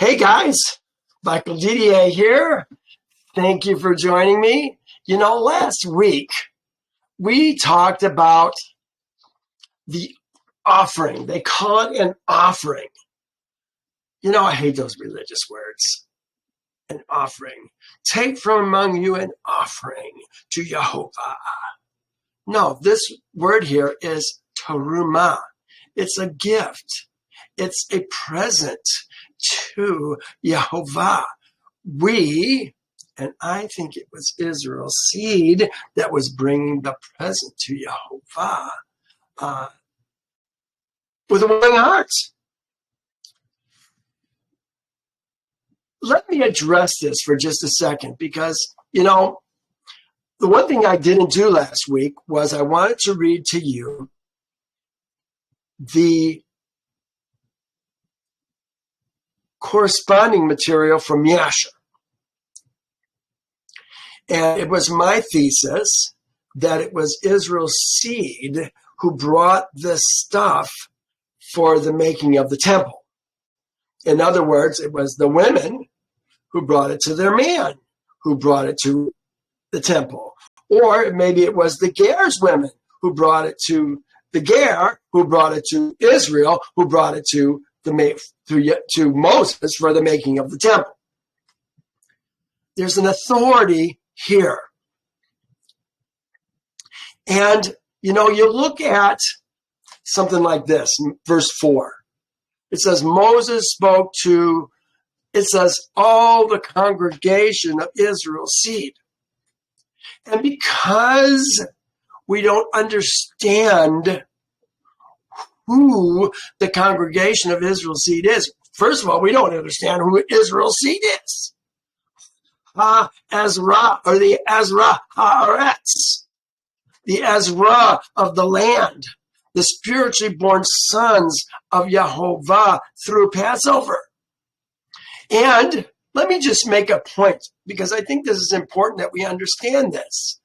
Hey guys, Michael Didier here. Thank you for joining me. Last week we talked about the offering. They call it an offering. I hate those religious words. An offering. Take from among you an offering to Yehovah. No, this word here is terumah. It's a gift. It's a present to Yehovah. And I think it was Israel's seed that was bringing the present to Yehovah with a willing heart. Let me address this for just a second because, the one thing I didn't do last week was I wanted to read to you the corresponding material from Yasher. And it was my thesis that it was Israel's seed who brought this stuff for the making of the temple. In other words, it was the women who brought it to their man, who brought it to the temple. Or maybe it was the Ger's women who brought it to the Ger, who brought it to Israel, who brought it to Moses for the making of the temple. There's an authority here. And, you look at something like this, verse 4. It says, Moses spoke to, all the congregation of Israel's seed. And because we don't understand who the congregation of Israel's seed is, first of all, we don't understand who Israel's seed is. Ezra, or the Ezra Haaretz, the Ezra of the land, the spiritually born sons of Yehovah through Passover. And let me just make a point, because I think this is important that we understand this.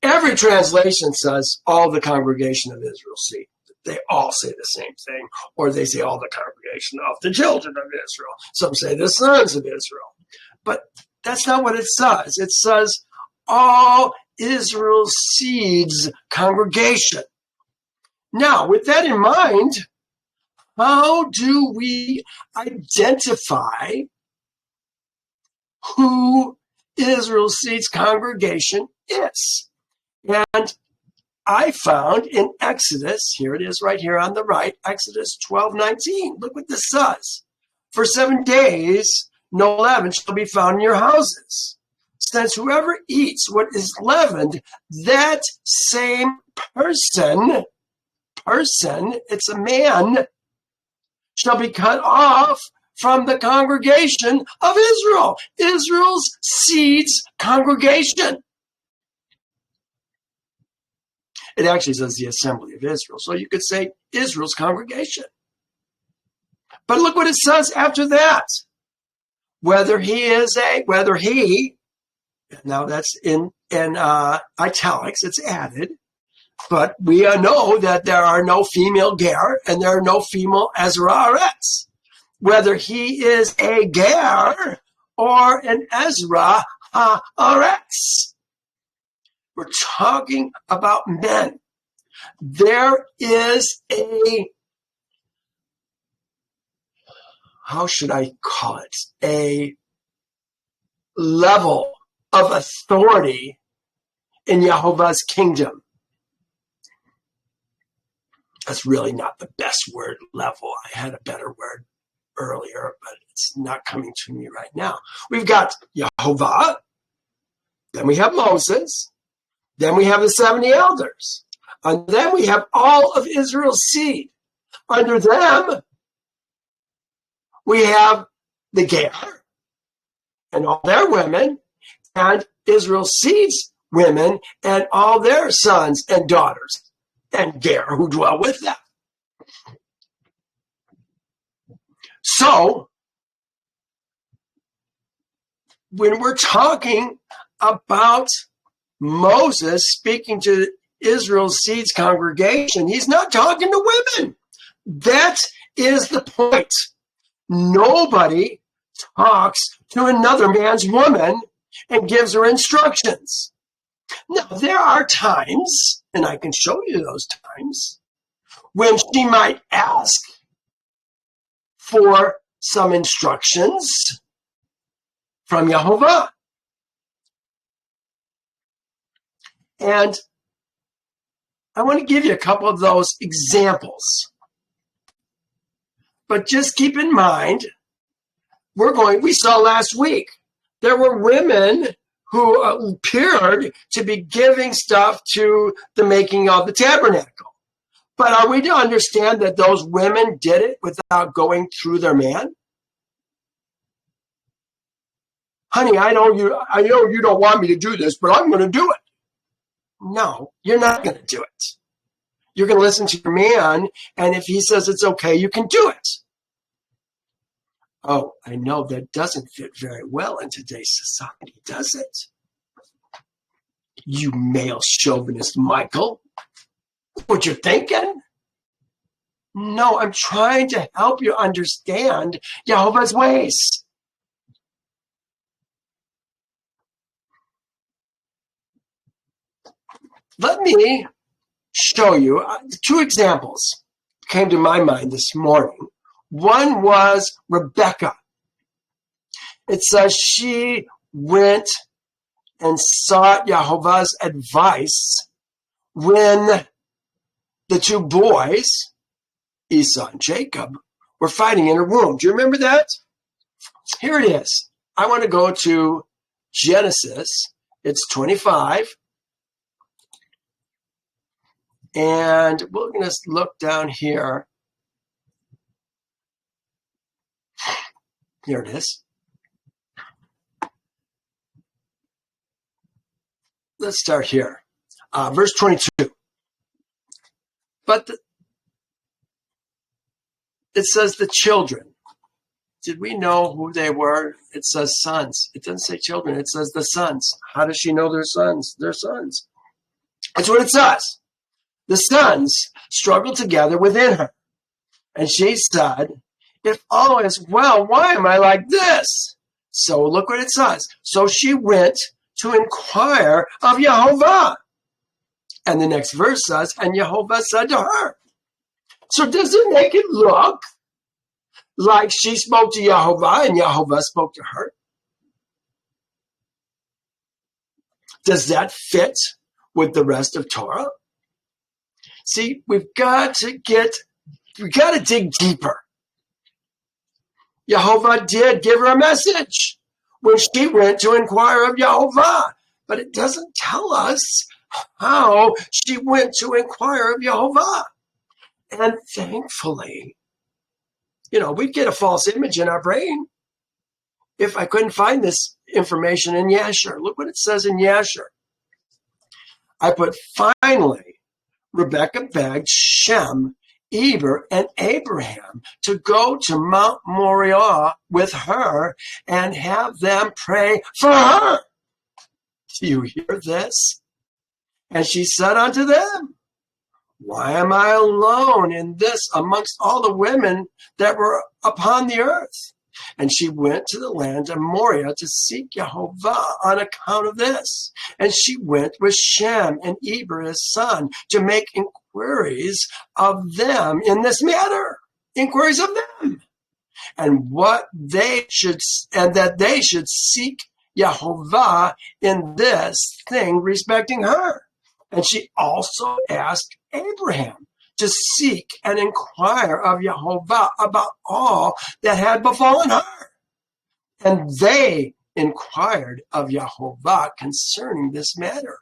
Every translation says all the congregation of Israel's seed. They all say the same thing, or they say all the congregation of the children of Israel. Some say the sons of Israel. But that's not what it says. It says all Israel's seeds congregation. Now, with that in mind, how do we identify who Israel's seeds congregation is? And I found in Exodus, here it is right here on the right, Exodus 12:19. Look what this says. For 7 days, no leaven shall be found in your houses. Since whoever eats what is leavened, that same person, it's a man, shall be cut off from the congregation of Israel. Israel's seeds congregation. It actually says the assembly of Israel. So you could say Israel's congregation. But look what it says after that. Whether he, now that's in italics, it's added. But we know that there are no female Ger and there are no female Ezra-aretz. Whether he is a Ger or an Ezra-aretz. We're talking about men. There is how should I call it? A level of authority in Yehovah's kingdom. That's really not the best word, level. I had a better word earlier, but it's not coming to me right now. We've got Yehovah, then we have Moses, then we have the 70 elders, and then we have all of Israel's seed. Under them, we have the Ger and all their women, and Israel's seed's women and all their sons and daughters, and Ger who dwell with them. So, when we're talking about Moses speaking to Israel's seed's congregation, he's not talking to women. That is the point. Nobody talks to another man's woman and gives her instructions. Now, there are times, and I can show you those times, when she might ask for some instructions from Yehovah. And I want to give you a couple of those examples. But just keep in mind, we saw last week, there were women who appeared to be giving stuff to the making of the tabernacle. But are we to understand that those women did it without going through their man? Honey, I know you don't want me to do this, but I'm going to do it. No, you're not going to do it. You're going to listen to your man, and if he says it's okay, you can do it. Oh, I know that doesn't fit very well in today's society, does it? You male chauvinist, Michael. What you're thinking? No, I'm trying to help you understand Yehovah's ways. Let me show you two examples came to my mind this morning. One was Rebecca. It says she went and sought Yehovah's advice when the two boys, Esau and Jacob, were fighting in her womb. Do you remember that? Here it is. I want to go to Genesis. It's 25. And we're going to look down here. Here it is. Let's start here. Verse 22. But it says the children. Did we know who they were? It says sons. It doesn't say children. It says the sons. How does she know they're sons? They're sons. That's what it says. The sons struggled together within her. And she said, if all is well, why am I like this? So look what it says. So she went to inquire of Yehovah. And the next verse says, and Yehovah said to her. So does it make it look like she spoke to Yehovah and Yehovah spoke to her? Does that fit with the rest of Torah? See, we've got to dig deeper. Yehovah did give her a message when she went to inquire of Yehovah, but it doesn't tell us how she went to inquire of Yehovah. And thankfully, we'd get a false image in our brain if I couldn't find this information in Yasher. Look what it says in Yasher. I put, finally, Rebecca begged Shem, Eber, and Abraham to go to Mount Moriah with her and have them pray for her. Do you hear this? And she said unto them, why am I alone in this amongst all the women that were upon the earth? And she went to the land of Moriah to seek Yehovah on account of this. And she went with Shem and Eber his son to make inquiries of them in this matter. Inquiries of them. And that they should seek Yehovah in this thing respecting her. And she also asked Abraham to seek and inquire of Yehovah about all that had befallen her. And they inquired of Yehovah concerning this matter.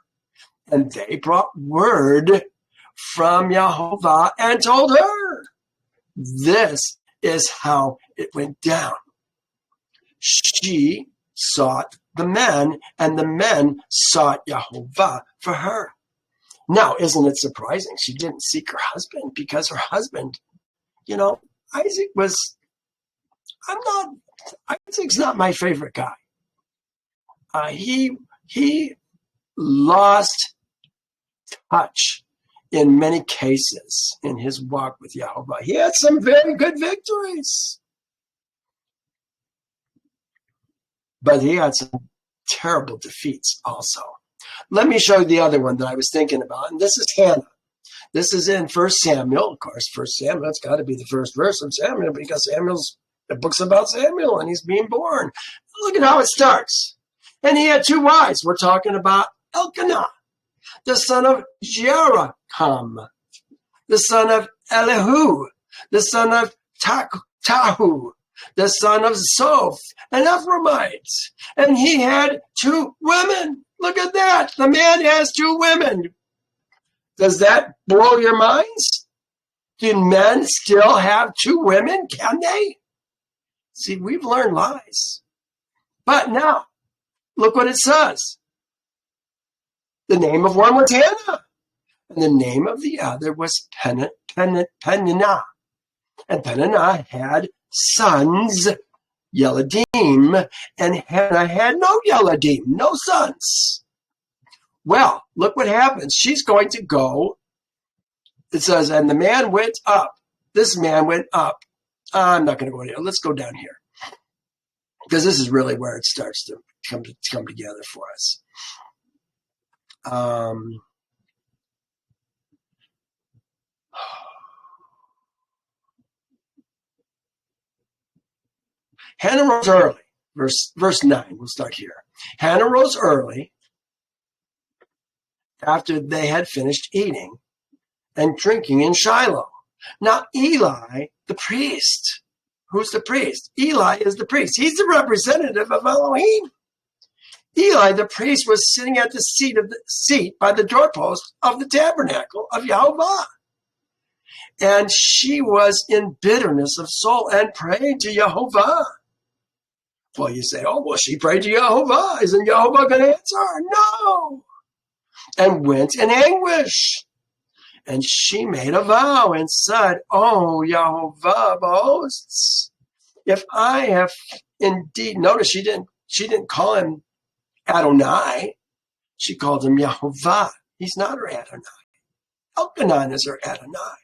And they brought word from Yehovah and told her. This is how it went down. She sought the men, and the men sought Yehovah for her. Now, isn't it surprising she didn't seek her husband? Because her husband, Isaac's not my favorite guy. He lost touch in many cases in his walk with Yehovah. He had some very good victories. But he had some terrible defeats also. Let me show you the other one that I was thinking about, and this is Hannah. This is in 1 Samuel. Of course, 1 Samuel, it's got to be the first verse of Samuel because the book's about Samuel and he's being born. Look at how it starts. And he had 2 wives. We're talking about Elkanah, the son of Jeroham, the son of Elihu, the son of Tahu, the son of Soph, an Ephraimite. And he had 2 women. Look at that. The man has 2 women. Does that blow your minds? Do men still have 2 women? Can they? See, we've learned lies. But now, look what it says. The name of one was Hannah, and the name of the other was Peninnah. And Peninnah had sons, Yeladim, and Hannah had no Yeladim, no sons. Well, look what happens. She's going to go. It says, and the man went up. This man went up. I'm not going to go here. Let's go down here. Because this is really where it starts to come together for us. Hannah rose early. Verse 9. We'll start here. Hannah rose early after they had finished eating and drinking in Shiloh. Now Eli, the priest, who's the priest? Eli is the priest. He's the representative of Elohim. Eli, the priest, was sitting at the seat by the doorpost of the tabernacle of Yehovah. And she was in bitterness of soul and prayed to Yehovah. Well, you say, oh, well, she prayed to Yehovah. Isn't Yehovah going to answer her? No. And went in anguish. And she made a vow and said, oh, Yehovah of hosts, if I have indeed, notice she didn't call him Adonai. She called him Yehovah. He's not her Adonai. Elkanah is her Adonai.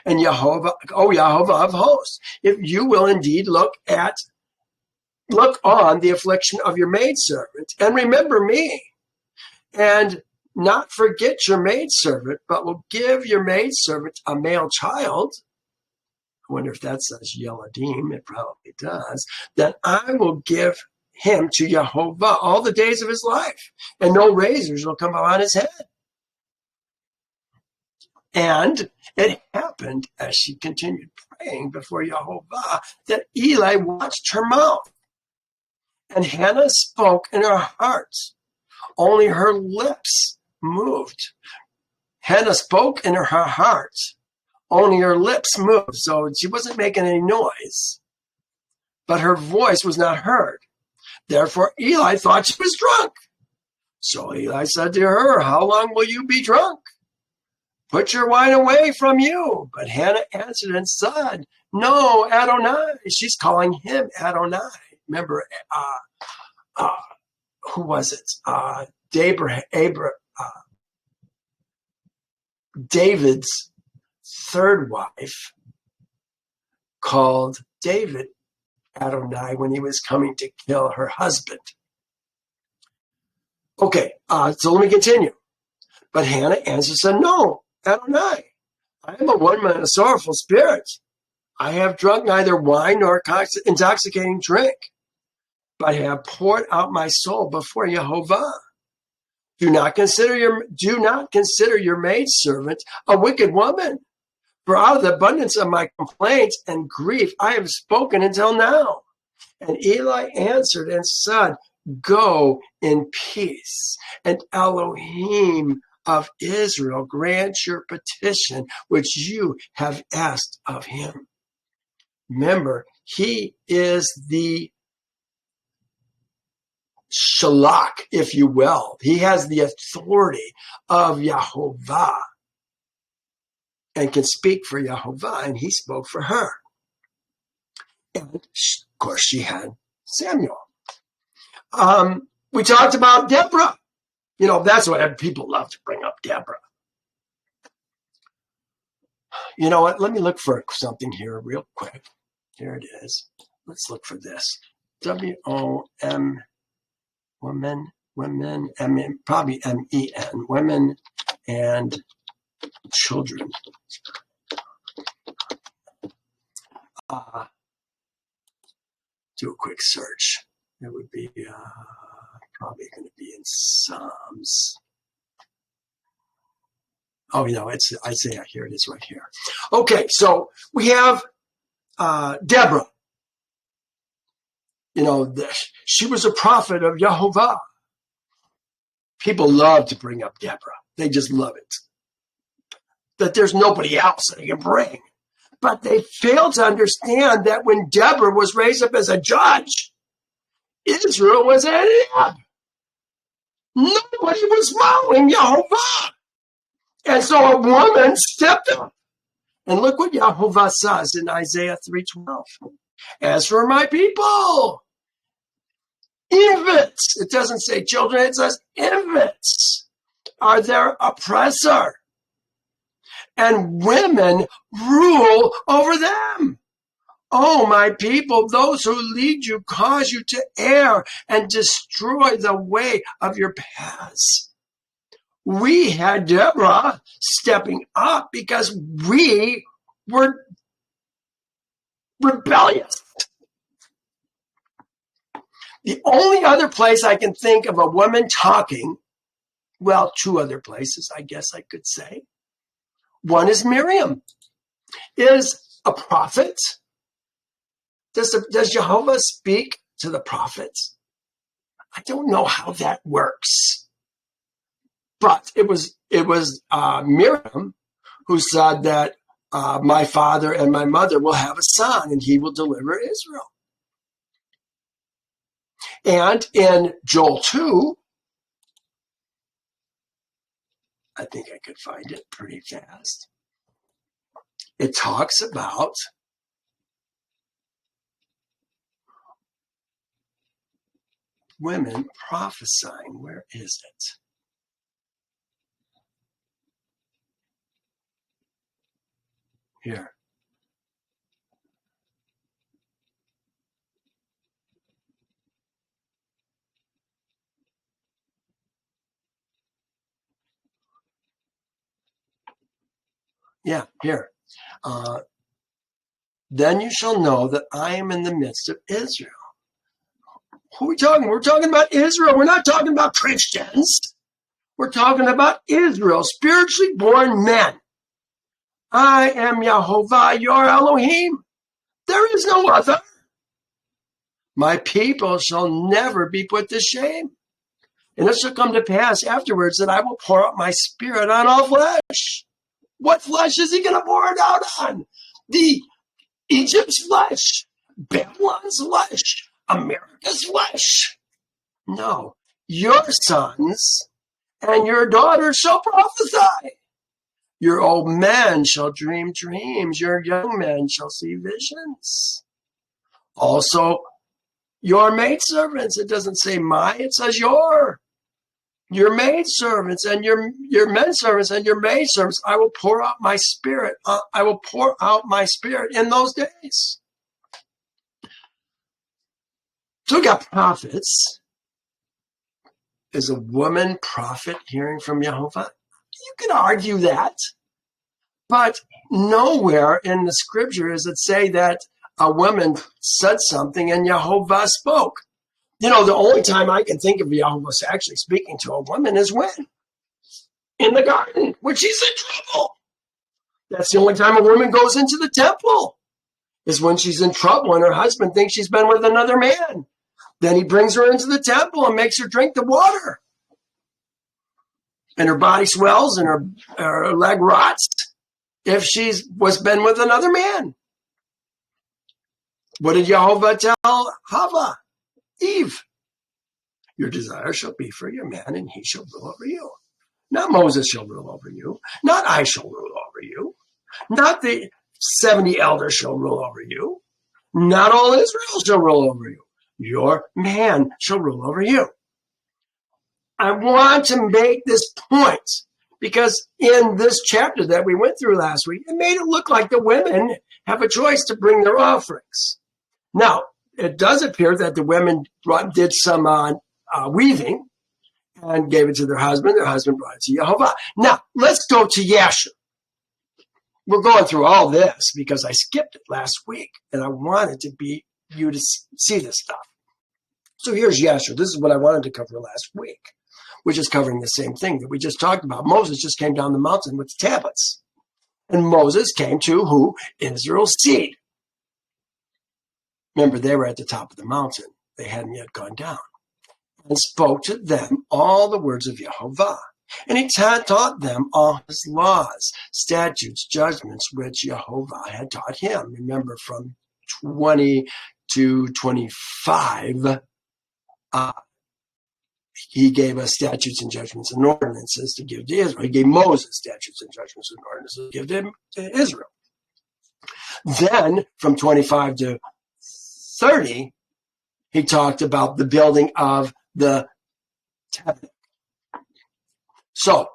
And Yehovah, oh, Yehovah of hosts, if you will indeed look on the affliction of your maidservant and remember me, and not forget your maidservant, but will give your maidservant a male child. I wonder if that says Yeladim. It probably does. Then I will give him to Yehovah all the days of his life, and no razors will come on his head. And it happened as she continued praying before Yehovah that Eli watched her mouth. And Hannah spoke in her heart. Only her lips moved. Hannah spoke in her heart. Only her lips moved. So she wasn't making any noise. But her voice was not heard. Therefore, Eli thought she was drunk. So Eli said to her, how long will you be drunk? Put your wine away from you. But Hannah answered and said, no, Adonai. She's calling him Adonai. Remember, who was it? David's third wife called David Adonai when he was coming to kill her husband. Okay, so let me continue. But Hannah answered, said, no, Adonai, I am a woman in a sorrowful spirit. I have drunk neither wine nor intoxicating drink, but have poured out my soul before Yehovah. Do not consider your maidservant a wicked woman, for out of the abundance of my complaints and grief I have spoken until now. And Eli answered and said, go in peace, and Elohim of Israel grant your petition which you have asked of him. Remember, he is the Shalach, if you will. He has the authority of Yehovah and can speak for Yehovah, and he spoke for her. And of course, she had Samuel. We talked about Deborah. You know, that's what people love to bring up, Deborah. You know what? Let me look for something here real quick. Here it is. Let's look for this. W-O-M, women, probably M-E-N, women and children. Do a quick search. It would be probably going to be in Psalms. Oh, it's Isaiah. Here it is right here. Okay, so we have Deborah. She was a prophet of Yehovah. People love to bring up Deborah. They just love it. That there's nobody else that they can bring. But they fail to understand that when Deborah was raised up as a judge, Israel was at end. Nobody was following Yehovah. And so a woman stepped up. And look what Yehovah says in Isaiah 3:12. As for my people, infants, it doesn't say children, it says infants are their oppressor. And women rule over them. Oh, my people, those who lead you cause you to err and destroy the way of your paths. We had Deborah stepping up because we were rebellious. The only other place I can think of a woman talking, well, two other places, I guess I could say. One is Miriam, is a prophet. Does Yehovah speak to the prophets? I don't know how that works. But it was Miriam who said that my father and my mother will have a son and he will deliver Israel. And in Joel 2, I think I could find it pretty fast. It talks about women prophesying. Where is it? Here. Yeah, here. Then you shall know that I am in the midst of Israel. Who are we talking? We're talking about Israel. We're not talking about Christians. We're talking about Israel, spiritually born men. I am Yehovah, your Elohim. There is no other. My people shall never be put to shame. And it shall come to pass afterwards that I will pour out my spirit on all flesh. What flesh is he going to pour it out on? The Egypt's flesh, Babylon's flesh, America's flesh. No, your sons and your daughters shall prophesy. Your old men shall dream dreams. Your young men shall see visions. Also, your maidservants. It doesn't say my, it says your maidservants and your menservants and your maidservants. I will pour out my spirit. I will pour out my spirit in those days. So we got prophets. Is a woman prophet hearing from Yehovah? You can argue that. But nowhere in the scripture does it say that a woman said something and Yehovah spoke. The only time I can think of Yehovah actually speaking to a woman is when? In the garden, when she's in trouble. That's the only time a woman goes into the temple, is when she's in trouble and her husband thinks she's been with another man. Then he brings her into the temple and makes her drink the water. And her body swells and her leg rots if she's been with another man. What did Yehovah tell Hava? Eve, your desire shall be for your man, and he shall rule over you. Not Moses shall rule over you. Not I shall rule over you. Not the 70 elders shall rule over you. Not all Israel shall rule over you. Your man shall rule over you. I want to make this point because in this chapter that we went through last week, it made it look like the women have a choice to bring their offerings. Now, it does appear that the women did some weaving and gave it to their husband. Their husband brought it to Yehovah. Now, let's go to Yasher. We're going through all this because I skipped it last week, and I wanted you to see this stuff. So here's Yasher. This is what I wanted to cover last week, which is covering the same thing that we just talked about. Moses just came down the mountain with the tablets. And Moses came to who? Israel's seed. Remember, they were at the top of the mountain. They hadn't yet gone down. And spoke to them all the words of Yehovah. And he taught them all his laws, statutes, judgments, which Yehovah had taught him. Remember, from 20 to 25, he gave us statutes and judgments and ordinances to give to Israel. He gave Moses statutes and judgments and ordinances to give to Israel. Then, from 25 to 30, he talked about the building of the Tabernacle. So,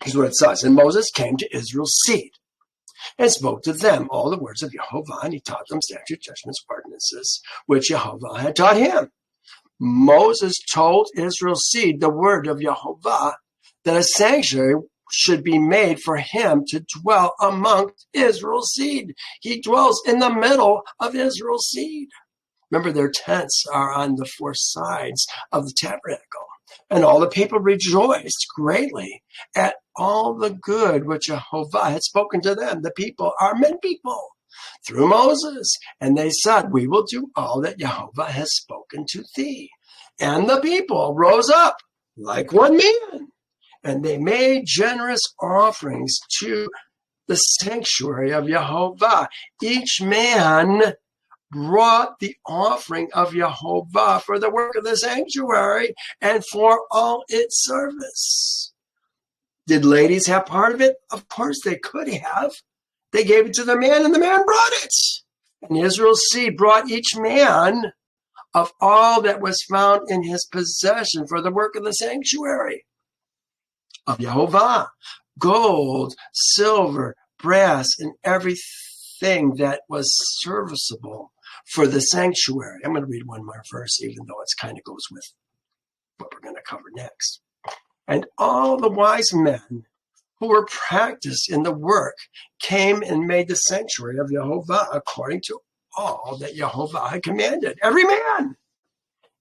here's what it says. And Moses came to Israel's seed and spoke to them all the words of Yehovah, and he taught them statutes, judgments, ordinances, which Yehovah had taught him. Moses told Israel's seed the word of Yehovah, that a sanctuary should be made for him to dwell amongst Israel's seed. He dwells in the middle of Israel's seed. Remember, their tents are on the four sides of the tabernacle. And all the people rejoiced greatly at all the good which Yehovah had spoken to them. The people are men people through Moses. And they said, we will do all that Yehovah has spoken to thee. And the people rose up like one man. And they made generous offerings to the sanctuary of Yehovah. Each man brought the offering of Yehovah for the work of the sanctuary and for all its service. Did ladies have part of it? Of course they could have. They gave it to the man, and the man brought it. And Israel's seed brought each man of all that was found in his possession for the work of the sanctuary of Yehovah, gold, silver, brass, and everything that was serviceable for the sanctuary. I'm going to read one more verse, even though it kind of goes with what we're going to cover next. And all the wise men who were practiced in the work came and made the sanctuary of Yehovah according to all that Yehovah had commanded. Every man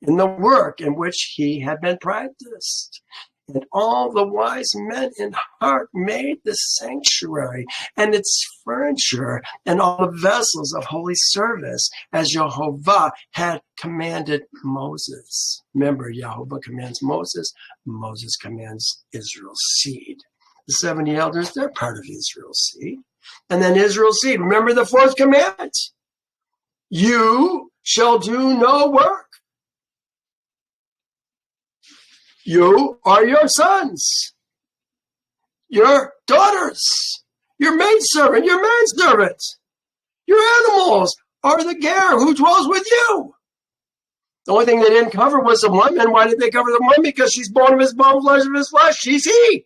in the work in which he had been practiced. And all the wise men in heart made the sanctuary and its furniture and all the vessels of holy service as Yehovah had commanded Moses. Remember, Yehovah commands Moses. Moses commands Israel's seed. The 70 elders, they're part of Israel's seed. And then Israel's seed. Remember the fourth commandment. You shall do no work. You are your sons, your daughters, your maidservant, your manservant, your animals are the ger who dwells with you. The only thing they didn't cover was the woman. Why did they cover the woman? Because she's bone of his bone, flesh of his flesh. She's he.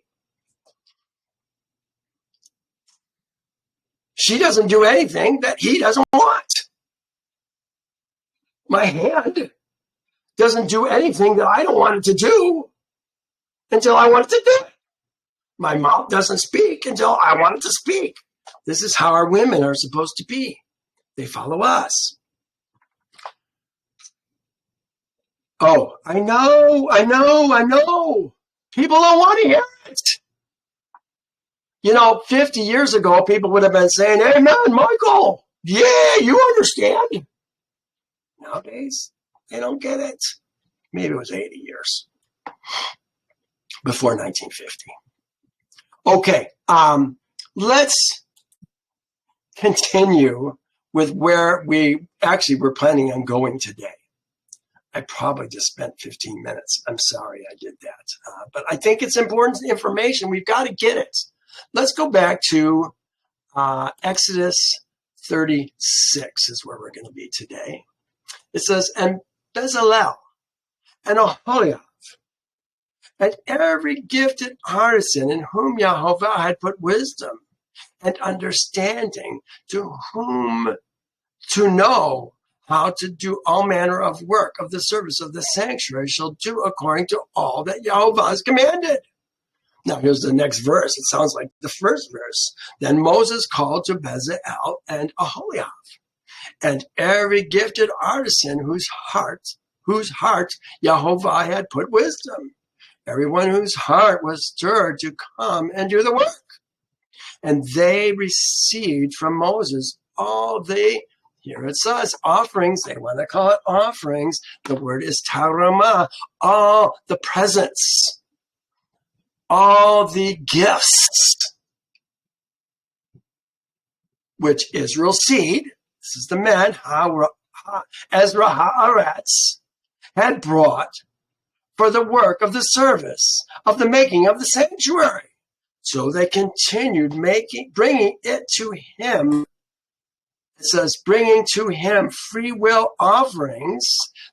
She doesn't do anything that he doesn't want. My hand doesn't do anything that I don't want it to do until I want it to do it. My mouth doesn't speak until I want it to speak. This is how our women are supposed to be. They follow us. Oh, I know. People don't want to hear it. 50 years ago, people would have been saying, amen, Michael. Yeah, you understand. Nowadays, they don't get it. Maybe it was 80 years before 1950. Okay, let's continue with where we actually were planning on going today. I probably just spent 15 minutes. I'm sorry I did that. But I think it's important information. We've got to get it. Let's go back to Exodus 36 is where we're going to be today. It says, and Bezalel and Oholiab and every gifted artisan in whom Yehovah had put wisdom and understanding, to whom to know how to do all manner of work of the service of the sanctuary shall do according to all that Yehovah has commanded. Now, here's the next verse. It sounds like the first verse. Then Moses called to Bezalel and Aholiab, and every gifted artisan whose heart Yehovah had put wisdom, everyone whose heart was stirred to come and do the work. And they received from Moses all the, here it says, offerings. They want to call it offerings. The word is tarumah, all the presents, all the gifts, which Israel's seed, this is the men, Ezra Haaretz, had brought for the work of the service, of the making of the sanctuary. So they continued bringing it to him. It says, bringing to him free will offerings.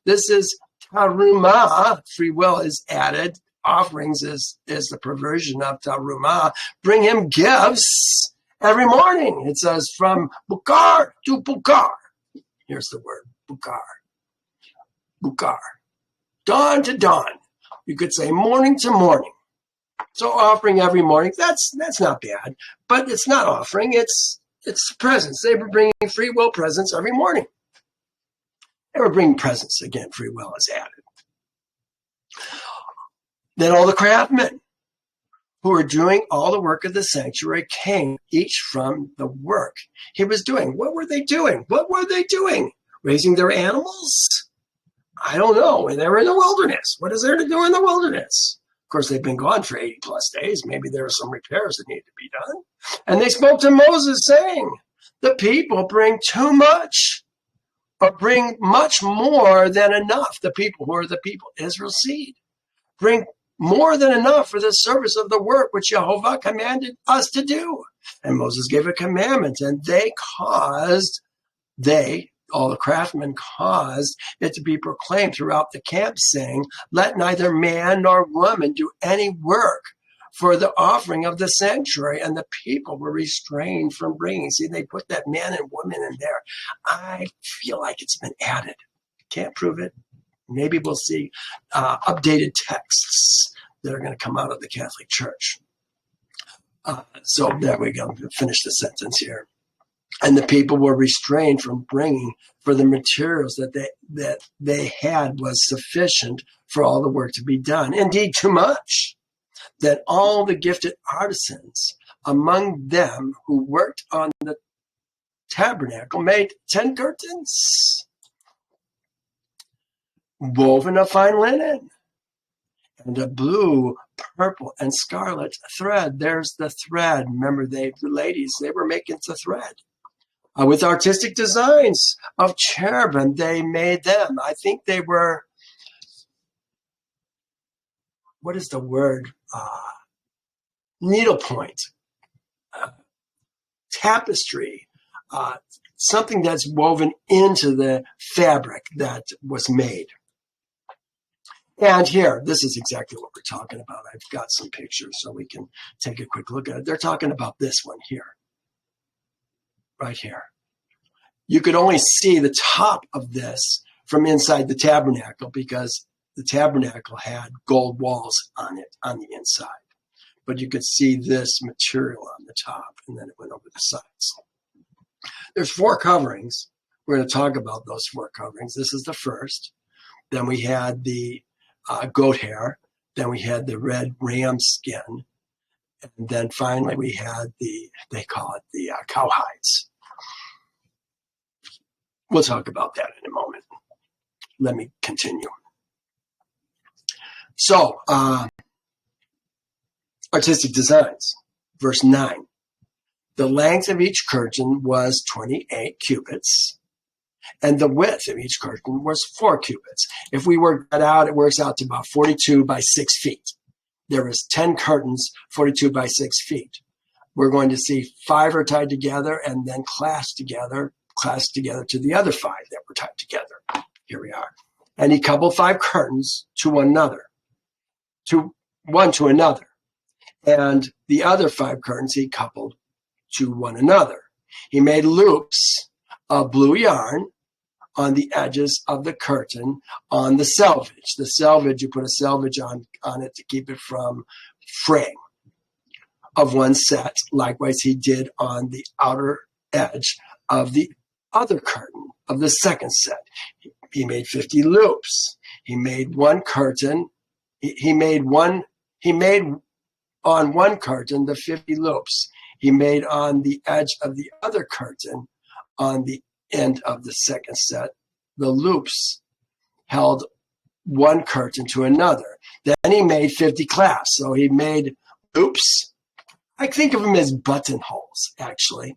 This is tarumah. Free will is added. Offerings is the perversion of tarumah. Bring him gifts every morning. It says from bukar to bukar. Here's the word, bukar. Bukar. Dawn to dawn. You could say morning to morning. So offering every morning, that's not bad, but it's not offering, it's presents. They were bringing free will presents every morning. They were bringing presents. Again, free will is added. Then all the craftsmen who were doing all the work of the sanctuary came, each from the work he was doing. What were they doing? What were they doing? Raising their animals? I don't know. They were in the wilderness. What is there to do in the wilderness? Of course, they've been gone for 80 plus days. Maybe there are some repairs that need to be done. And they spoke to Moses saying, the people bring too much, or bring much more than enough. The people who are the people, Israel's seed, bring more than enough for the service of the work which Yehovah commanded us to do. And Moses gave a commandment, and all the craftsmen caused it to be proclaimed throughout the camp, saying, let neither man nor woman do any work for the offering of the sanctuary. And the people were restrained from bringing. See, they put that man and woman in there. I feel like it's been added. Can't prove it. Maybe we'll see updated texts that are going to come out of the Catholic Church. So there we go. Finish the sentence here. And the people were restrained from bringing, for the materials that they had was sufficient for all the work to be done. Indeed, too much, that all the gifted artisans among them who worked on the tabernacle made 10 curtains, woven of fine linen, and a blue, purple, and scarlet thread. There's the thread. Remember, the ladies, they were making the thread. With artistic designs of cherubim, they made them. I think they were, what is the word? Needlepoint, tapestry, something that's woven into the fabric that was made. And here, this is exactly what we're talking about. I've got some pictures so we can take a quick look at it. They're talking about this one here. Right here. You could only see the top of this from inside the tabernacle because the tabernacle had gold walls on it on the inside. But you could see this material on the top, and then it went over the sides. There's 4 coverings. We're going to talk about those 4 coverings. This is the first. Then we had the goat hair. Then we had the red ram skin. And then finally we had they call it the cowhides. We'll talk about that in a moment. Let me continue. So, artistic designs, verse 9. The length of each curtain was 28 cubits, and the width of each curtain was 4 cubits. If we work that out, it works out to about 42 by 6 feet. There was 10 curtains, 42 by 6 feet. We're going to see 5 are tied together and then clasped together to the other 5 that were tied together. Here we are. And he coupled 5 curtains to one another. And the other 5 curtains he coupled to one another. He made loops of blue yarn on the edges of the curtain on the selvage. The selvage, you put a selvage on it to keep it from fraying of one set. Likewise, he did on the outer edge of the other curtain of the second set. He made 50 loops. He made one curtain. He made on one curtain the 50 loops. He made on the edge of the other curtain on the end of the second set. The loops held one curtain to another. Then he made 50 clasps. So he made loops. I think of them as buttonholes, actually.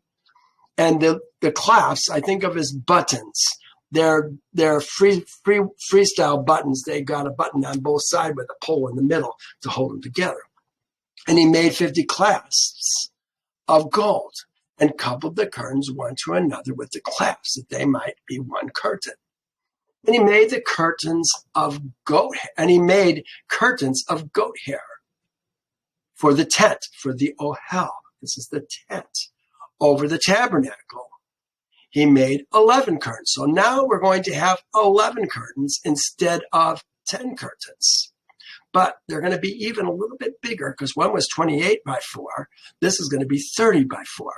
And the clasps, I think of as buttons. They're freestyle buttons. They got a button on both sides with a pole in the middle to hold them together. And he made 50 clasps of gold and coupled the curtains one to another with the clasps that they might be one curtain. And he made the curtains of goat hair, and he made curtains of goat hair for the tent, for the ohel. This is the tent over the tabernacle. He made 11 curtains. So now we're going to have 11 curtains instead of 10 curtains. But they're going to be even a little bit bigger because one was 28 by 4. This is going to be 30 by 4.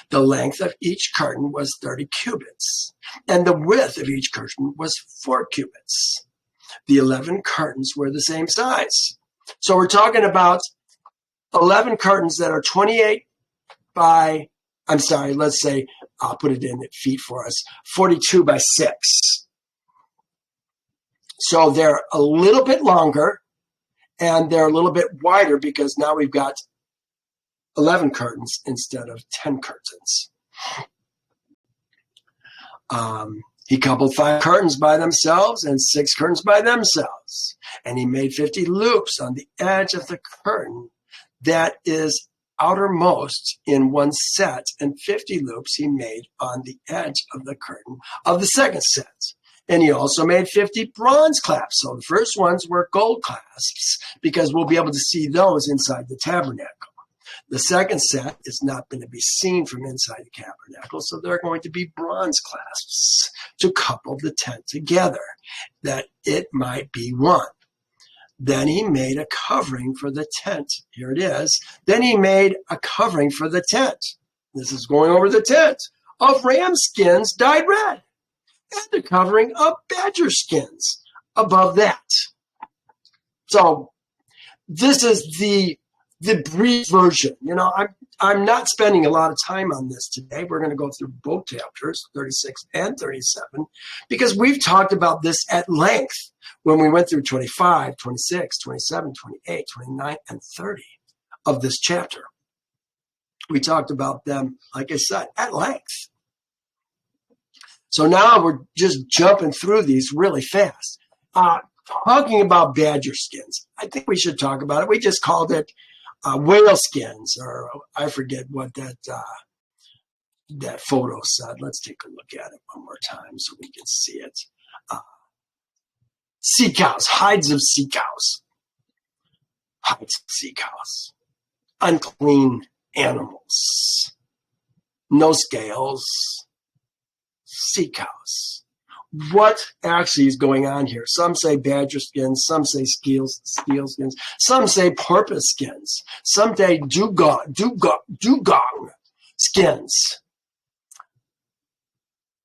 The length of each curtain was 30 cubits, and the width of each curtain was 4 cubits. The 11 curtains were the same size. So we're talking about 11 curtains that are 28 by, let's say, I'll put it in at feet for us, 42 by 6. So they're a little bit longer, and they're a little bit wider because now we've got 11 curtains instead of 10 curtains. He coupled 5 curtains by themselves and 6 curtains by themselves. And he made 50 loops on the edge of the curtain that is outermost in one set, and 50 loops he made on the edge of the curtain of the second set. And he also made 50 bronze clasps. So the first ones were gold clasps because we'll be able to see those inside the tabernacle. The second set is not going to be seen from inside the tabernacle, so they're going to be bronze clasps to couple the tent together, that it might be one. Then he made a covering for the tent. Here it is. Then he made a covering for the tent. This is going over the tent of ram skins dyed red, and a covering of badger skins above that. So this is the brief version. You know, I'm not spending a lot of time on this today. We're going to go through both chapters, 36 and 37, because we've talked about this at length when we went through 25, 26, 27, 28, 29, and 30 of this chapter. We talked about them, like I said, at length. So now we're just jumping through these really fast. Talking about badger skins, I think we should talk about it. We just called it whale skins, or I forget what that photo said. Let's take a look at it one more time so we can see it. Sea cows, hides of sea cows. Hides of sea cows. Unclean animals. No scales. Sea cows. What actually is going on here? Some say badger skins, some say steel skins, some say porpoise skins, some say dugong skins.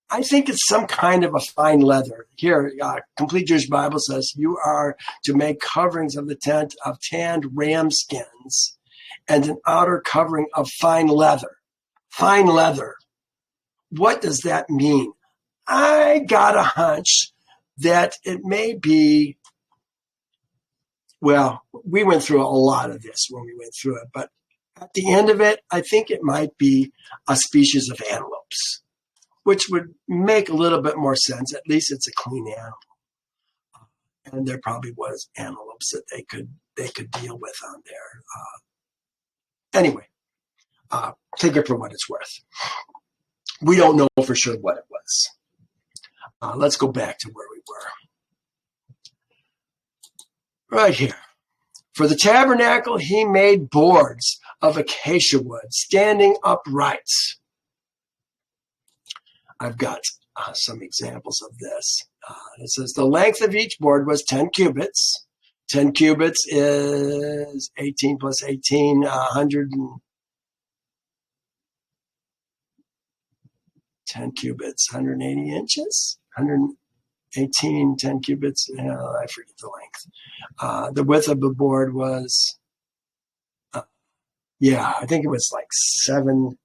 I think it's some kind of a fine leather. Here, Complete Jewish Bible says you are to make coverings of the tent of tanned ram skins and an outer covering of fine leather. Fine leather. What does that mean? I got a hunch that it may be, well, we went through a lot of this when we went through it, but at the end of it, I think it might be a species of antelopes, which would make a little bit more sense. At least it's a clean animal. And there probably was antelopes that they could deal with on there. Anyway, take it for what it's worth. We don't know for sure what it was. Let's go back to where we were. Right here. For the tabernacle, he made boards of acacia wood, standing upright. I've got some examples of this. It says the length of each board was 10 cubits. 10 cubits is 18 plus 18, 10 cubits, 180 inches, 118, 10 cubits, I forget the length. The width of the board was, I think it was like 7.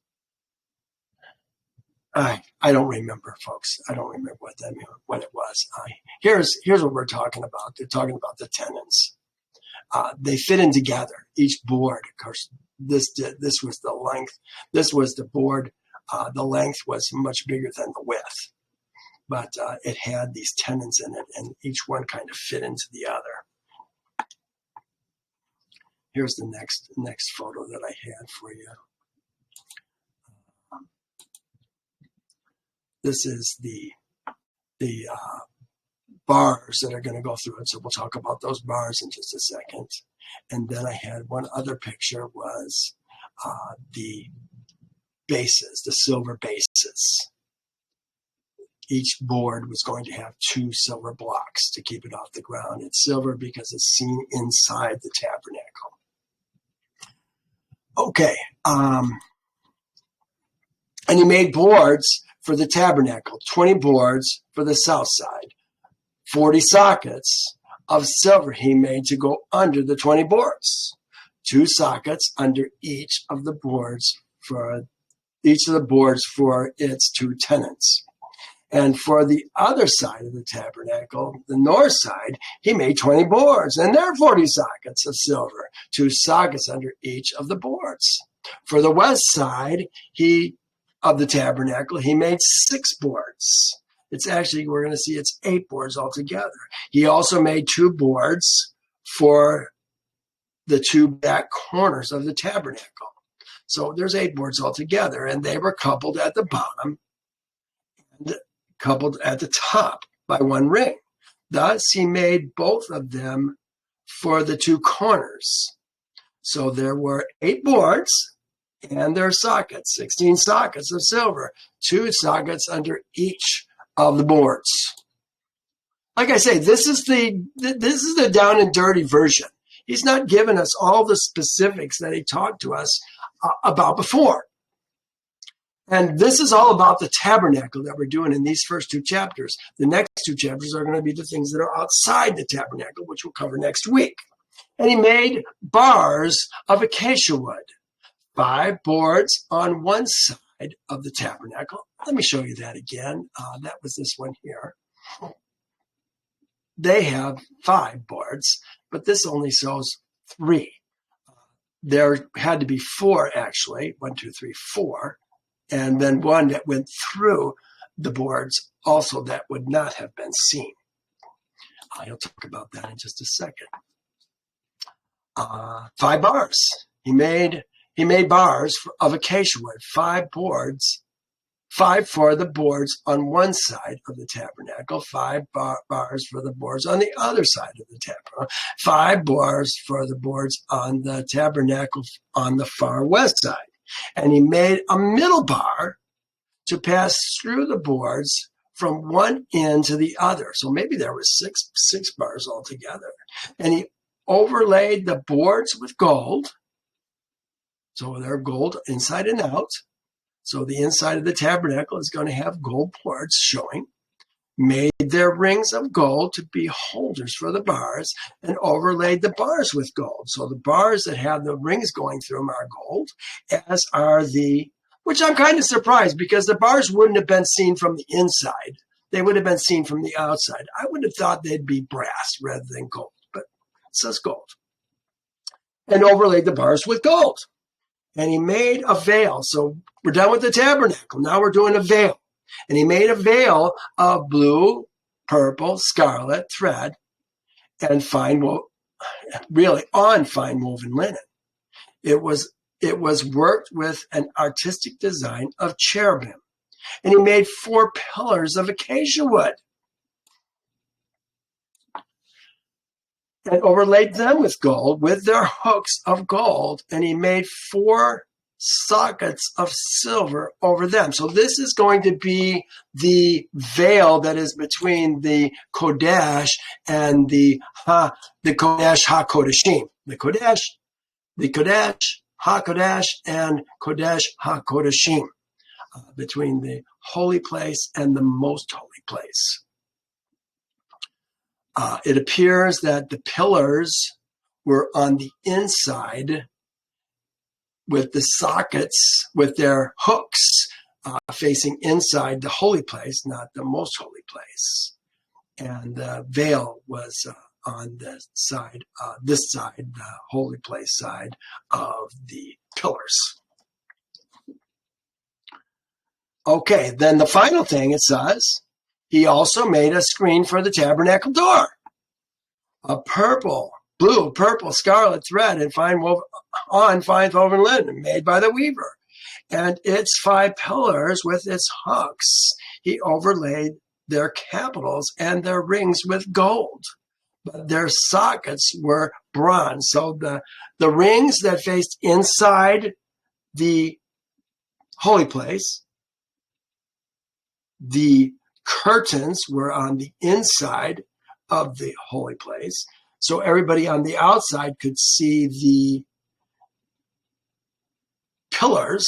I don't remember, folks. I don't remember what it was. Here's what we're talking about. They're talking about the tenons. They fit in together. Each board, of course, this was the length. This was the board. The length was much bigger than the width, but it had these tenons in it, and each one kind of fit into the other. Here's the next photo that I had for you. This is the bars that are going to go through it. So we'll talk about those bars in just a second. And then I had one other picture was the bases, the silver bases. Each board was going to have 2 silver blocks to keep it off the ground. It's silver because it's seen inside the tabernacle. Okay. And he made boards for the tabernacle, 20 boards for the south side, 40 sockets of silver he made to go under the 20 boards, 2 sockets under each of the boards for its 2 tenons. And for the other side of the tabernacle, the north side, he made 20 boards, and there are 40 sockets of silver, 2 sockets under each of the boards. For the west side, of the tabernacle, he made 6 boards. It's actually, we're going to see it's 8 boards altogether. He also made 2 boards for the 2 back corners of the tabernacle. So there's 8 boards altogether, and they were coupled at the bottom and coupled at the top by 1 ring. Thus, he made both of them for the 2 corners. So there were 8 boards, and their sockets, 16 sockets of silver, 2 sockets under each of the boards. Like I say, this is the down and dirty version. He's not given us all the specifics that he talked to us about before. And this is all about the tabernacle that we're doing in these first 2 chapters. The next 2 chapters are going to be the things that are outside the tabernacle, which we'll cover next week. And he made bars of acacia wood. 5 boards on one side of the tabernacle. Let me show you that again. That was this one here. They have 5 boards, but this only shows 3. There had to be 4 actually. 1, 2, 3, 4. And then 1 that went through the boards also that would not have been seen. I'll talk about that in just a second. 5 bars. He made bars of acacia wood, 5 boards, 5 for the boards on one side of the tabernacle, 5 bars for the boards on the other side of the tabernacle, 5 bars for the boards on the tabernacle on the far west side. And he made a middle bar to pass through the boards from one end to the other. So maybe there was six bars altogether. And he overlaid the boards with gold. So they're gold inside and out. So the inside of the tabernacle is going to have gold boards showing. Made their rings of gold to be holders for the bars and overlaid the bars with gold. So the bars that have the rings going through them are gold, as are which I'm kind of surprised because the bars wouldn't have been seen from the inside. They would have been seen from the outside. I would have thought they'd be brass rather than gold, but it says gold. And overlaid the bars with gold. And he made a veil. So we're done with the tabernacle. Now we're doing a veil. And he made a veil of blue, purple, scarlet thread and fine woven linen. It was worked with an artistic design of cherubim. And he made 4 pillars of acacia wood and overlaid them with gold with their hooks of gold. And he made 4 sockets of silver over them. So this is going to be the veil that is between the Kodesh and the Kodesh HaKodeshim. The Kodesh HaKodesh, and Kodesh HaKodeshim, between the holy place and the most holy place. It appears that the pillars were on the inside with the sockets, with their hooks facing inside the holy place, not the most holy place. And the veil was on the side, this side, the holy place side of the pillars. Okay, then the final thing it says, he also made a screen for the tabernacle door, a blue, purple, scarlet thread and fine woven linen made by the weaver. And its 5 pillars with its hooks, he overlaid their capitals and their rings with gold. But their sockets were bronze. So the rings that faced inside the holy place, the curtains were on the inside of the holy place. So everybody on the outside could see the pillars,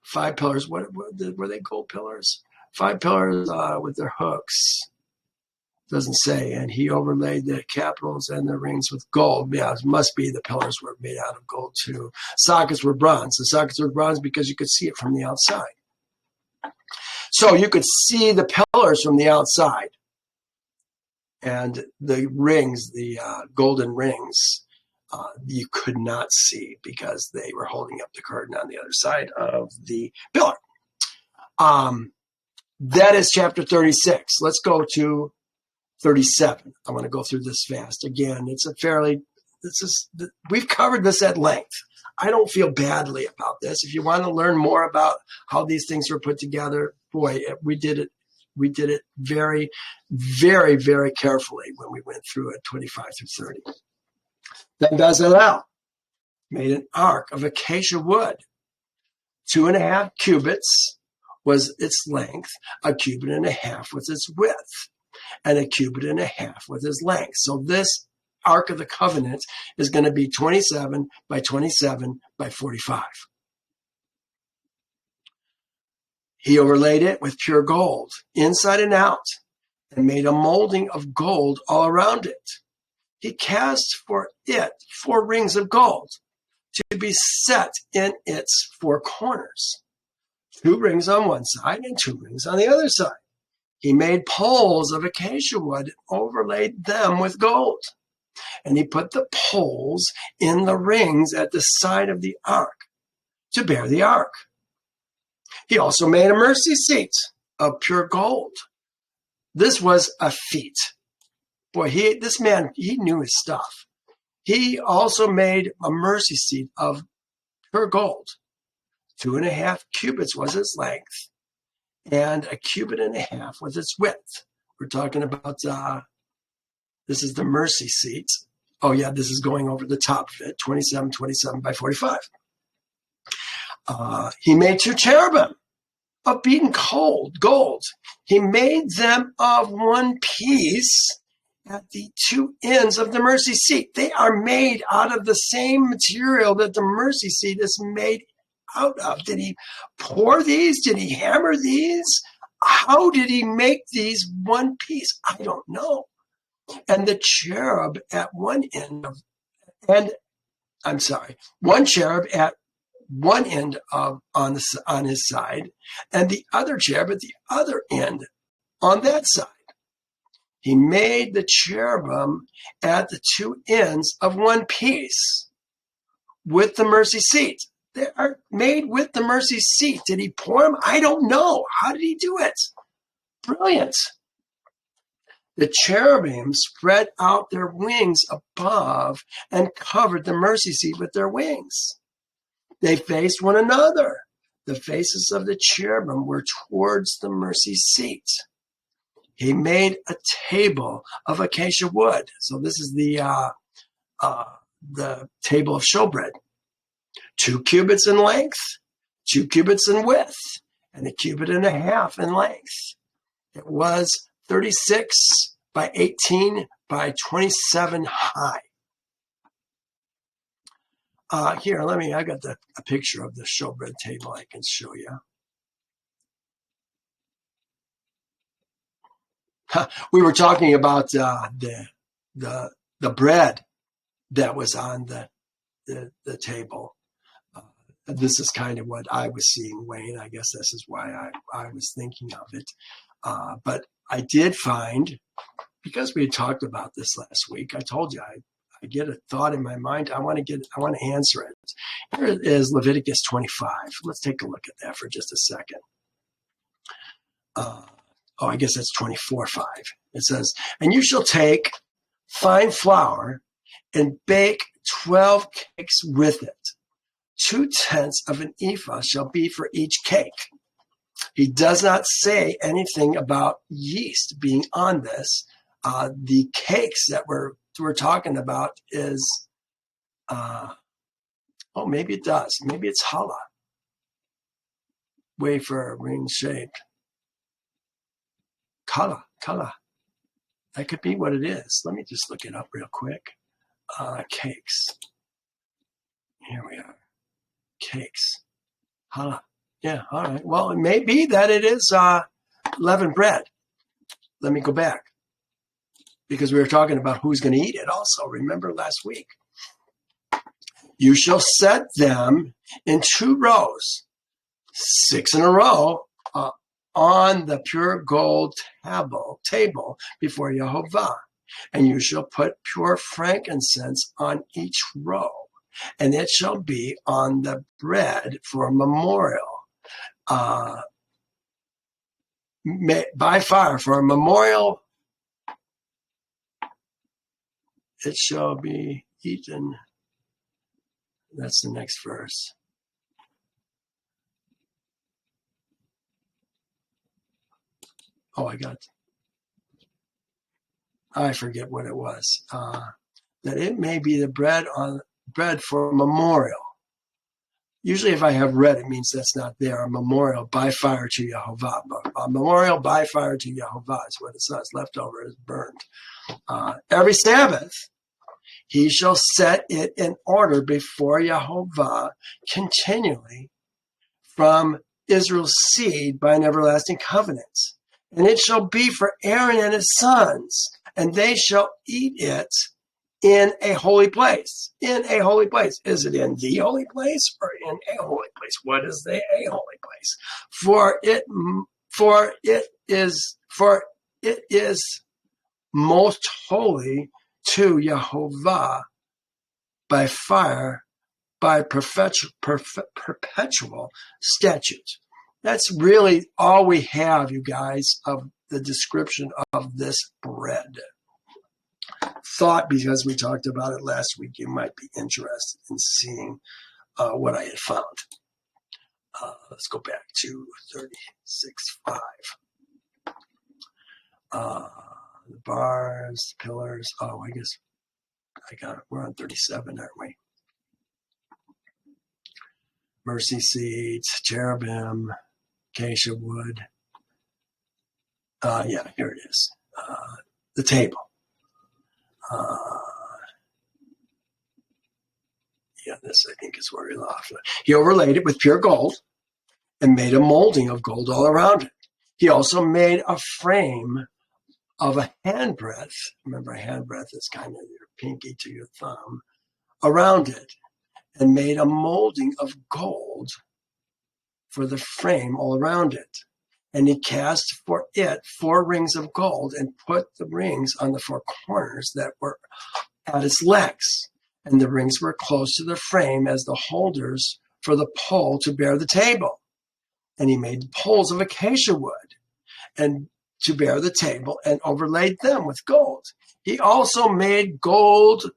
5 pillars. What were they? Gold pillars? 5 pillars with their hooks. Doesn't say. And he overlaid the capitals and the rings with gold. Yeah, it must be the pillars were made out of gold too. Sockets were bronze. The sockets were bronze because you could see it from the outside. So you could see the pillars from the outside. And the rings, the golden rings, you could not see because they were holding up the curtain on the other side of the pillar. That is chapter 36. Let's go to 37. I want to go through this fast. Again, we've covered this at length. I don't feel badly about this. If you want to learn more about how these things were put together, boy, we did it very, very, very carefully when we went through it, 25 through 30. Then Bezalel made an ark of acacia wood. 2.5 cubits was its length, 1.5 cubits was its width, and 1.5 cubits was its length. So this Ark of the Covenant is going to be 27 by 27 by 45. He overlaid it with pure gold, inside and out, and made a molding of gold all around it. He cast for it 4 rings of gold to be set in its 4 corners, 2 rings on one side and 2 rings on the other side. He made poles of acacia wood and overlaid them with gold. And he put the poles in the rings at the side of the ark to bear the ark. He also made a mercy seat of pure gold. This was a feat. Boy, this man knew his stuff. He also made a mercy seat of pure gold. 2.5 cubits was its length, and 1.5 cubits was its width. We're talking about, this is the mercy seat. Oh yeah, this is going over the top of it, 27 by 45. He made 2 cherubim of beaten gold. He made them of one piece at the 2 ends of the mercy seat. They are made out of the same material that the mercy seat is made out of. Did he pour these? Did he hammer these? How did he make these one piece? I don't know. And the cherub at one cherub at one end on his side, and the other cherub at the other end on that side. He made the cherubim at the 2 ends of one piece with the mercy seat. They are made with the mercy seat. Did he pour them? I don't know. How did he do it? Brilliant. The cherubim spread out their wings above and covered the mercy seat with their wings. They faced one another. The faces of the cherubim were towards the mercy seat. He made a table of acacia wood. So this is the table of showbread. 2 cubits in length, 2 cubits in width, and 1.5 cubits in length. It was 36 by 18 by 27 high. Here, I got a picture of the showbread table I can show you. We were talking about the bread that was on the table. This is kind of what I was seeing, Wayne. I guess this is why I was thinking of it. But I did find, because we had talked about this last week, I told you I get a thought in my mind. I want to answer it. Here is Leviticus 25. Let's take a look at that for just a second. I guess that's 24:5. It says, "And you shall take fine flour and bake 12 cakes with it. 2/10 of an ephah shall be for each cake." He does not say anything about yeast being on this. The cakes that we're talking about is, maybe it does. Maybe it's challah. Wafer, ring shaped. Challah. That could be what it is. Let me just look it up real quick. Cakes. Here we are. Cakes. Challah. Yeah, all right. Well, it may be that it is leavened bread. Let me go back. Because we were talking about who's going to eat it also. Remember last week? You shall set them in 2 rows, 6 in a row, on the pure gold table before Yehovah. And you shall put pure frankincense on each row. And it shall be on the bread for a memorial. By fire, for a memorial, it shall be eaten. That's the next verse. I forget what it was. That it may be the bread for a memorial. Usually if I have red, it means that's not there. A memorial by fire to Yehovah. But a memorial by fire to Yehovah is what it says. Leftover is burned. Every Sabbath, he shall set it in order before Yehovah continually from Israel's seed by an everlasting covenant. And it shall be for Aaron and his sons, and they shall eat it in a holy place. In a holy place. Is it in the holy place or in a holy place? What is the a holy place? For it is most holy to Yehovah by fire, by perpetual statute. That's really all we have, you guys, of the description of this bread. Thought, because we talked about it last week, you might be interested in seeing what I had found. Let's go back to 36:5. The bars, pillars. I guess I got it. We're on 37, aren't we? Mercy seats, cherubim, acacia wood. Yeah, here it is. The table. This I think is where we lost it. He overlaid it with pure gold and made a molding of gold all around it. He also made a frame of a handbreadth. Remember, a handbreadth is kind of your pinky to your thumb around it, and made a molding of gold for the frame all around it. And he cast for it 4 rings of gold and put the rings on the 4 corners that were at its legs. And the rings were close to the frame as the holders for the pole to bear the table. And he made poles of acacia wood and to bear the table and overlaid them with gold. He also made pure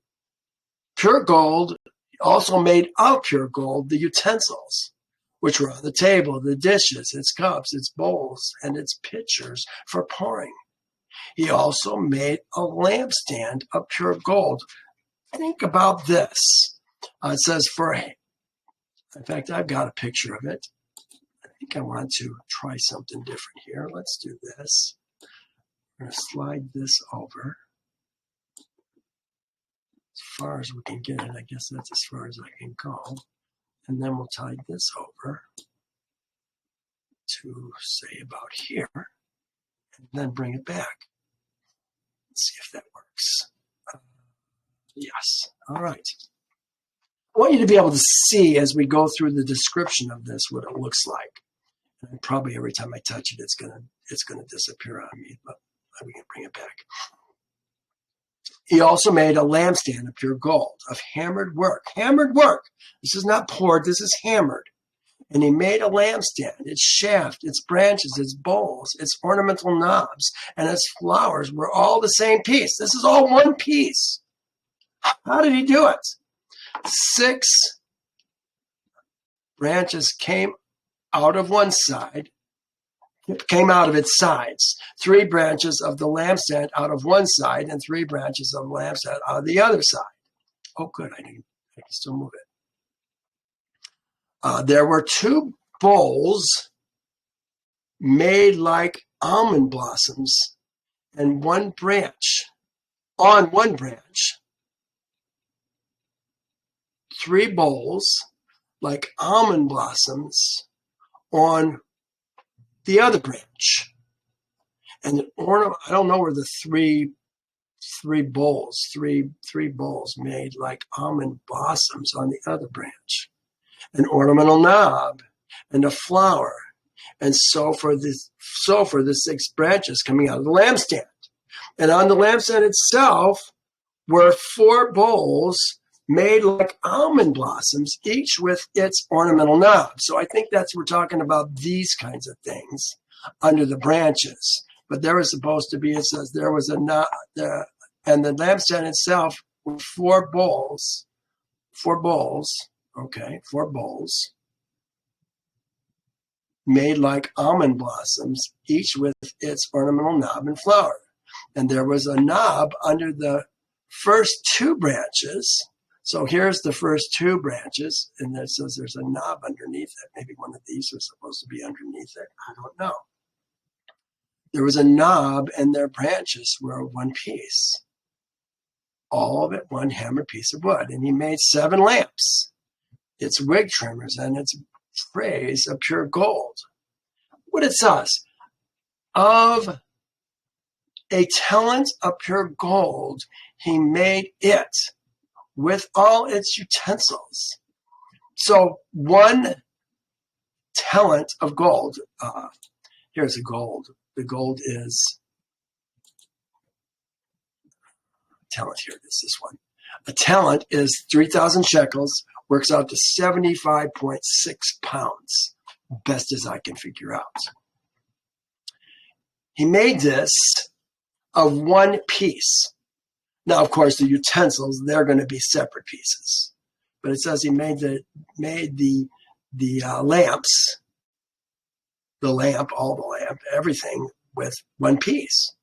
gold. He also made of pure gold the utensils which were on the table, the dishes, its cups, its bowls, and its pitchers for pouring. He also made a lampstand of pure gold. Think about this. It says, for In fact, I've got a picture of it. I think I want to try something different here. Let's do this. I'm going to slide this over. As far as we can get it, I guess that's as far as I can go. And then we'll tie this over to, say, about here. And then bring it back. Let's see if that works. Yes. All right. I want you to be able to see as we go through the description of this what it looks like. And probably every time I touch it, it's gonna disappear on me, but we can bring it back. He also made a lampstand of pure gold, of hammered work. Hammered work. This is not poured, this is hammered. And he made a lampstand, its shaft, its branches, its bowls, its ornamental knobs, and its flowers were all the same piece. This is all one piece. How did he do it? 6 branches came out of one side, came out of its sides. 3 branches of the lampstand out of one side, and 3 branches of the lampstand out of the other side. Oh, good, I can still move it. There were 2 bowls made like almond blossoms, and on one branch, 3 bowls like almond blossoms on the other branch. And the ornament, I don't know where the three bowls made like almond blossoms on the other branch. An ornamental knob and a flower. And so for the 6 branches coming out of the lampstand. And on the lampstand itself were 4 bowls made like almond blossoms, each with its ornamental knob. So I think we're talking about these kinds of things under the branches. But there was supposed to be, it says there was a knob, and the lampstand itself with 4 bowls, made like almond blossoms, each with its ornamental knob and flower. And there was a knob under the first 2 branches. So here's the first 2 branches, and it says there's a knob underneath it. Maybe one of these was supposed to be underneath it. I don't know. There was a knob, and their branches were one piece. All of it one hammered piece of wood. And he made 7 lamps, its wig trimmers, and its trays of pure gold. What it says, of a talent of pure gold, he made it with all its utensils. So 1 talent of gold. Here's the gold. The gold is talent here. This is one. A talent is 3,000 shekels, works out to 75.6 pounds, best as I can figure out. He made this of one piece. Now, of course, the utensils, they're going to be separate pieces. But it says he made the lamps, everything with one piece.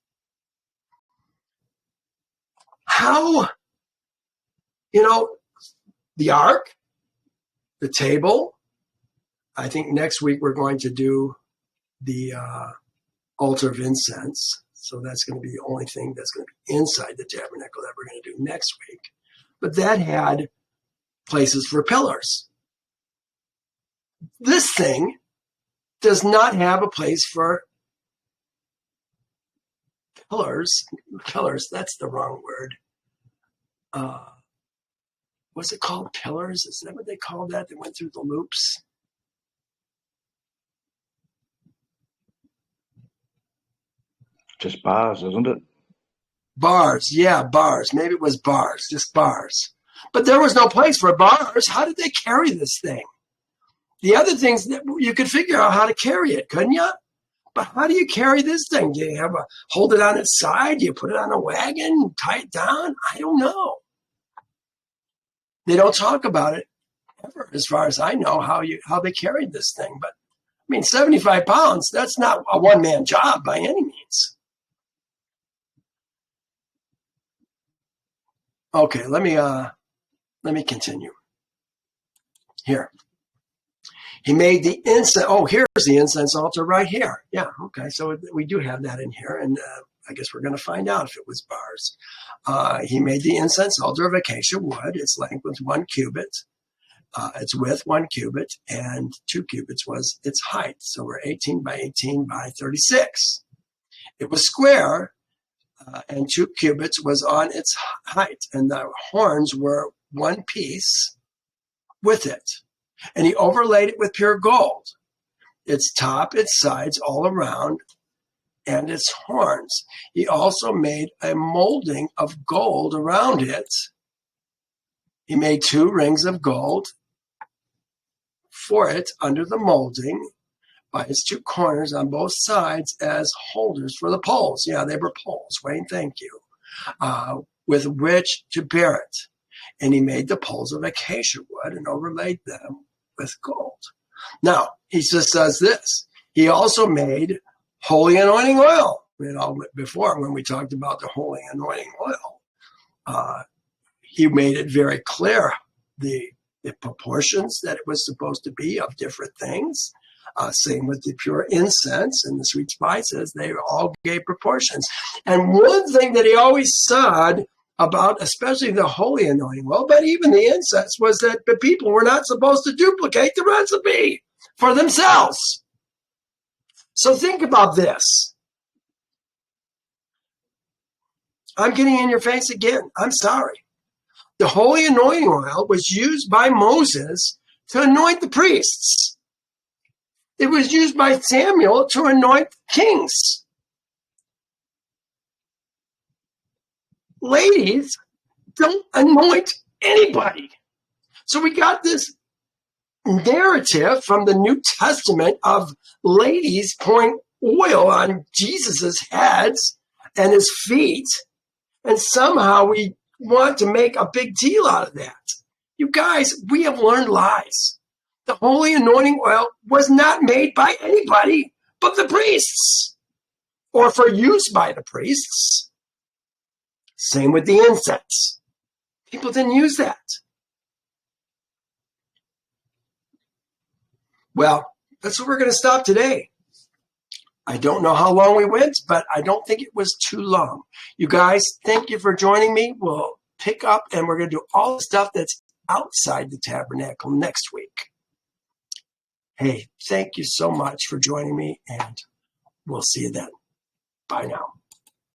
How, the ark, the table. I think next week we're going to do the altar of incense. So that's going to be the only thing that's going to be inside the tabernacle that we're going to do next week. But that had places for pillars. This thing does not have a place for pillars. Pillars, that's the wrong word. What's it called? Pillars? Is that what they call that? They went through the loops. Just bars, isn't it? Bars, yeah, bars. Maybe it was bars, just bars. But there was no place for bars. How did they carry this thing? The other things, that you could figure out how to carry it, couldn't you? But how do you carry this thing? Do you hold it on its side? Do you put it on a wagon, tie it down? I don't know. They don't talk about it ever, as far as I know, how they carried this thing. But 75 pounds, that's not a one-man job by any means. Okay, let me continue. Here. He made the incense. Oh, here's the incense altar right here. Yeah, okay. So we do have that in here, and I guess we're going to find out if it was bars. He made the incense altar of acacia wood. Its length was 1 cubit. Its width 1 cubit, and 2 cubits was its height. So we're 18 by 18 by 36. It was square, and 2 cubits was on its height, and the horns were 1 piece with it. And he overlaid it with pure gold, its top, its sides, all around, and its horns. He also made a molding of gold around it. He made 2 rings of gold for it under the molding by its 2 corners on both sides as holders for the poles. Yeah, they were poles. Wayne, thank you. With which to bear it. And he made the poles of acacia wood and overlaid them with gold. Now, he just says this. He also made holy anointing oil. Before, when we talked about the holy anointing oil, he made it very clear the proportions that it was supposed to be of different things. Same with the pure incense and the sweet spices. They all gave proportions. And one thing that he always said about especially the holy anointing oil, but even the incense, was that the people were not supposed to duplicate the recipe for themselves. So think about this. I'm getting in your face again. I'm sorry. The holy anointing oil was used by Moses to anoint the priests. It was used by Samuel to anoint kings. Ladies don't anoint anybody. So we got this narrative from the New Testament of ladies pouring oil on Jesus's heads and his feet, and somehow we want to make a big deal out of that. You guys, we have learned lies. The holy anointing oil was not made by anybody but the priests, or for use by the priests. Same with the incense. People didn't use that. Well, that's where we're going to stop today. I don't know how long we went, but I don't think it was too long. You guys, thank you for joining me. We'll pick up and we're going to do all the stuff that's outside the tabernacle next week. Hey, thank you so much for joining me, and we'll see you then. Bye now.